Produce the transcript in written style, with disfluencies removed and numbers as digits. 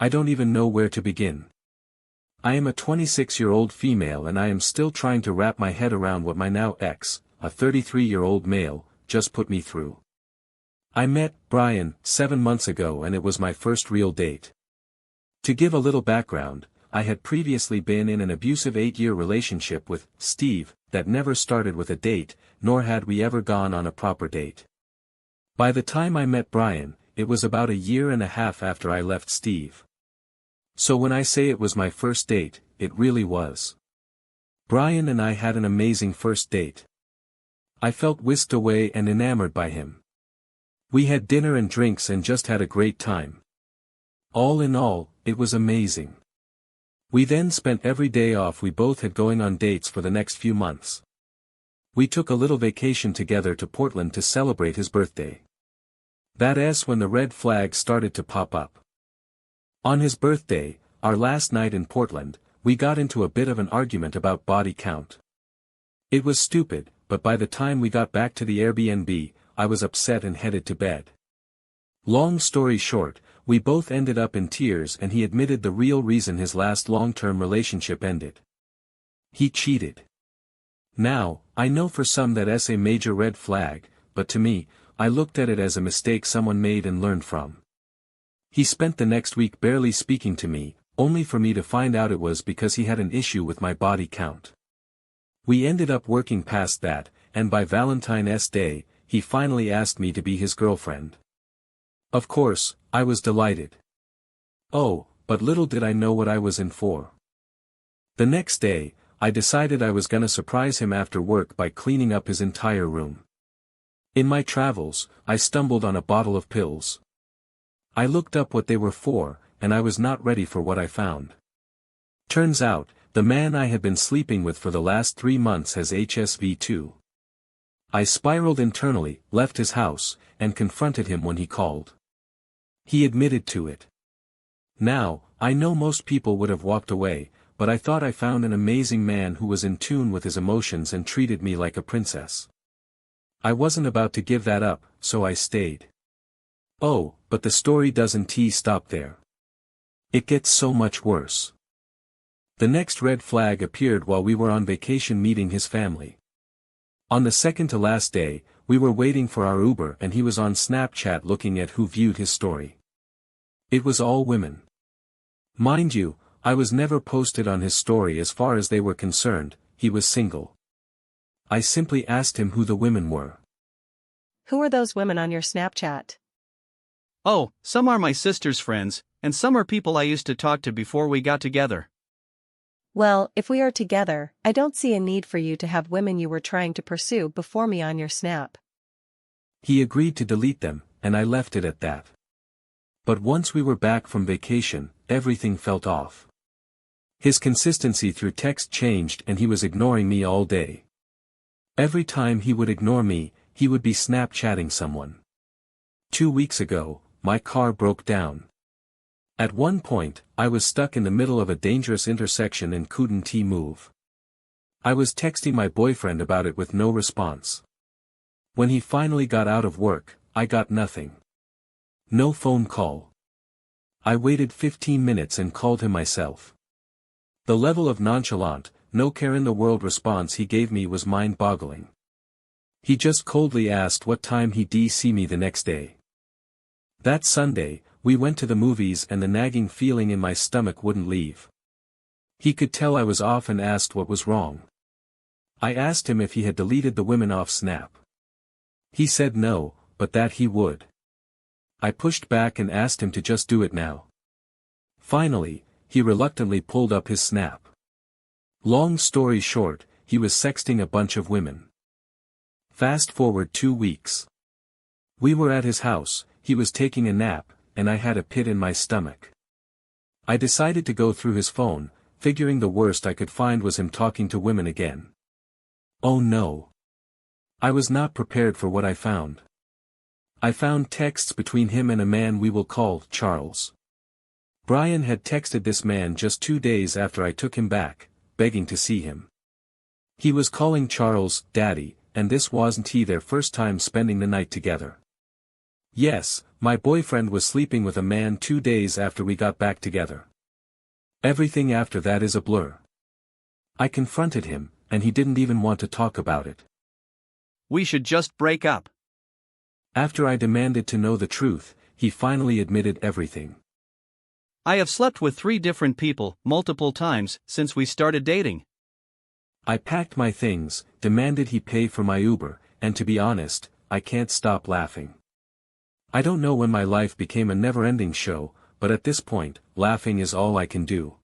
I don't even know where to begin. I am a 26-year-old female and I am still trying to wrap my head around what my now ex, a 33-year-old male, just put me through. I met Brian 7 months ago and it was my first real date. To give a little background, I had previously been in an abusive 8-year relationship with Steve that never started with a date, nor had we ever gone on a proper date. By the time I met Brian, it was about a year and a half after I left Steve. So when I say it was my first date, it really was. Brian and I had an amazing first date. I felt whisked away and enamored by him. We had dinner and drinks and just had a great time. All in all, it was amazing. We then spent every day off we both had going on dates for the next few months. We took a little vacation together to Portland to celebrate his birthday. That's when the red flags started to pop up. On his birthday, our last night in Portland, we got into a bit of an argument about body count. It was stupid, but by the time we got back to the Airbnb, I was upset and headed to bed. Long story short, we both ended up in tears and he admitted the real reason his last long-term relationship ended. He cheated. Now, I know for some that's a major red flag, but to me, I looked at it as a mistake someone made and learned from. He spent the next week barely speaking to me, only for me to find out it was because he had an issue with my body count. We ended up working past that, and by Valentine's Day, he finally asked me to be his girlfriend. Of course, I was delighted. Oh, but little did I know what I was in for. The next day, I decided I was gonna surprise him after work by cleaning up his entire room. In my travels, I stumbled on a bottle of pills. I looked up what they were for, and I was not ready for what I found. Turns out, the man I had been sleeping with for the last 3 months has HSV too. I spiraled internally, left his house, and confronted him when he called. He admitted to it. Now, I know most people would have walked away, but I thought I found an amazing man who was in tune with his emotions and treated me like a princess. I wasn't about to give that up, so I stayed. Oh, but the story doesn't stop there. It gets so much worse. The next red flag appeared while we were on vacation meeting his family. On the second to last day, we were waiting for our Uber and he was on Snapchat looking at who viewed his story. It was all women. Mind you, I was never posted on his story as far as they were concerned, he was single. I simply asked him who the women were. Who are those women on your Snapchat? Oh, some are my sister's friends, and some are people I used to talk to before we got together. Well, if we are together, I don't see a need for you to have women you were trying to pursue before me on your Snap. He agreed to delete them, and I left it at that. But once we were back from vacation, everything felt off. His consistency through text changed and he was ignoring me all day. Every time he would ignore me, he would be Snapchatting someone. 2 weeks ago, my car broke down. At one point, I was stuck in the middle of a dangerous intersection and couldn't move. I was texting my boyfriend about it with no response. When he finally got out of work, I got nothing. No phone call. I waited 15 minutes and called him myself. The level of nonchalant, no care in the world response he gave me was mind-boggling. He just coldly asked what time he'd see me the next day. That Sunday, we went to the movies and the nagging feeling in my stomach wouldn't leave. He could tell I was off and asked what was wrong. I asked him if he had deleted the women off Snap. He said no, but that he would. I pushed back and asked him to just do it now. Finally, he reluctantly pulled up his Snap. Long story short, he was sexting a bunch of women. Fast forward 2 weeks. We were at his house, he was taking a nap, and I had a pit in my stomach. I decided to go through his phone, figuring the worst I could find was him talking to women again. Oh no. I was not prepared for what I found. I found texts between him and a man we will call Charles. Brian had texted this man just 2 days after I took him back, begging to see him. He was calling Charles Daddy, and this wasn't their first time spending the night together. Yes, my boyfriend was sleeping with a man 2 days after we got back together. Everything after that is a blur. I confronted him, and he didn't even want to talk about it. We should just break up. After I demanded to know the truth, he finally admitted everything. I have slept with 3 different people, multiple times, since we started dating. I packed my things, demanded he pay for my Uber, and to be honest, I can't stop laughing. I don't know when my life became a never-ending show, but at this point, laughing is all I can do.